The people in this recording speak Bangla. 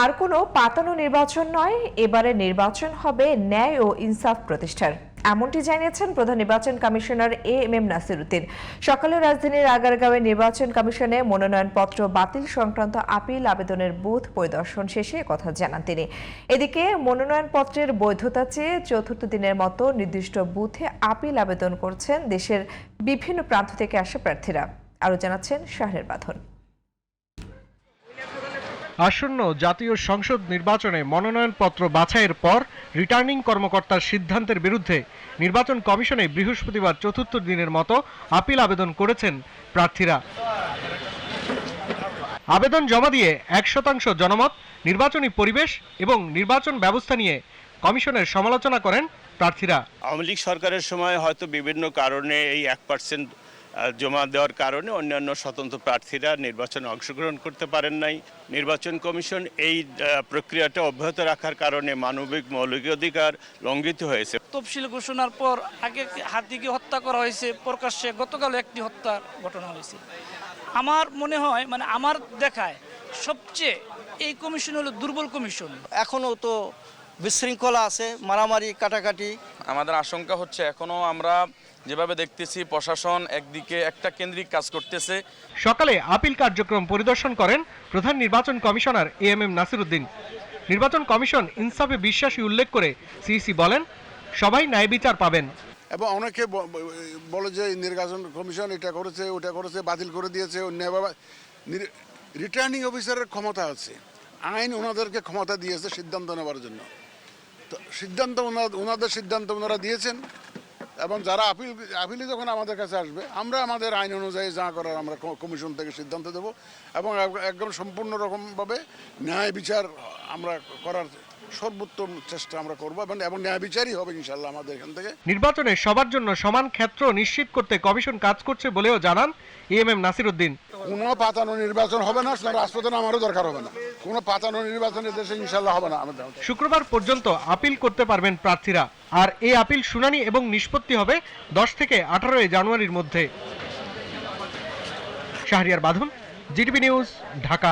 আর কোনো পাতানো নির্বাচন নয়, এবারে নির্বাচন হবে ন্যায় ও ইনসাফ প্রতিষ্ঠার, এমনটি জানিয়েছেন প্রধান নির্বাচন কমিশনার এএমএম নাসিরউদ্দিন। সকালে রাজধানীর আগারগাঁওয়ে নির্বাচন কমিশনে মনোনয়নপত্র বাতিল সংক্রান্ত আপিল আবেদনের বুথ পরিদর্শন শেষে কথা জানান তিনি। এদিকে মনোনয়নপত্রের বৈধতা চেয়ে চতুর্থ দিনের মতো নির্দিষ্ট বুথে আপিল আবেদন করছেন দেশের বিভিন্ন প্রান্ত থেকে আসা প্রার্থীরা। আরও জানাচ্ছেন শাহরের বাঁধন। আসন্ন জাতীয় সংসদ নির্বাচনে মনোনয়নপত্র বাছাইয়ের পর রিটার্নিং কর্মকর্তার সিদ্ধান্তের বিরুদ্ধে নির্বাচন কমিশনে বৃহস্পতিবার চতুর্থ দিনের মতো আপিল আবেদন করেছেন প্রার্থীরা। আবেদন জমা দিয়ে 1% জনমত, নির্বাচনী পরিবেশ এবং নির্বাচন ব্যবস্থা নিয়ে কমিশনের সমালোচনা করেন প্রার্থীরা। আওয়ামী লীগ সরকারের সময় হয়তো বিভিন্ন কারণে এই 1% জমা দেওয়ার কারণে অন্যান্য স্বতন্ত্র প্রার্থীরা নির্বাচনে অংশগ্রহণ করতে পারেন নাই। নির্বাচন কমিশন এই প্রক্রিয়াটা অব্যাহত রাখার কারণে মানবিক মৌলিক অধিকার লঙ্ঘিত হয়েছে। তফসিল ঘোষণার পর আগে হাতিকে হত্যা করা হয়েছে, প্রকাশ্যে গতকাল একটি হত্যার ঘটনা হয়েছে। আমার মনে হয় আমার দেখায় সবচেয়ে এই কমিশন হলো দুর্বল কমিশন। এখনো তো বিশৃঙ্খলা আছে, মারামারি কাটাকাটি। আমাদের আশঙ্কা হচ্ছে এখনো আমরা যেভাবে দেখতেছি প্রশাসন একদিকে একটা কেন্দ্রিক কাজ করতেছে। সকালে আপিল কার্যক্রম পরিদর্শন করেন প্রধান নির্বাচন কমিশনার এএমএম নাসিরউদ্দিন। নির্বাচন কমিশন ইনসাফে বিশ্বাসী উল্লেখ করে সিইসি বলেন, সবাই ন্যায় বিচার পাবেন। এবং অনেকে বলে যে নির্বাচন কমিশন এটা করেছে ওটা করেছে, বাতিল করে দিয়েছে। রিটার্নিং অফিসারের ক্ষমতা আছে, আইন ওনাদেরকে ক্ষমতা দিয়েছে সিদ্ধান্ত নেওয়ার জন্য। তো সিদ্ধান্ত ওনাদের সিদ্ধান্ত ওনারা দিয়েছেন, এবং যারা আপিলে যখন আমাদের কাছে আসবে আমরা আমাদের আইন অনুযায়ী যা করার আমরা কমিশন থেকে সিদ্ধান্ত দেব, এবং একদম সম্পূর্ণ রকমভাবে ন্যায় বিচার আমরা করার সর্বোত্তম চেষ্টা আমরা করবো, এবং ন্যায় বিচারই হবে ইনশাল্লাহ আমাদের এখান থেকে। নির্বাচনে সবার জন্য সমান ক্ষেত্র নিশ্চিত করতে কমিশন কাজ করছে বলেও জানান এএমএম নাসিরউদ্দিন। কোনো পাতানো নির্বাচন হবে না, রাজপথে আমারও দরকার হবে না। কোনো পাতানো নির্বাচনের দেশে ইনশাল্লাহ হবে না। শুক্রবার পর্যন্ত আপিল করতে পারবেন প্রার্থীরা, আর এই আপিল শুনানি এবং নিষ্পত্তি হবে 10 থেকে 18 জানুয়ারির মধ্যে। শাহরিয়ার বাঁধন, জিটিভি নিউজ, ঢাকা।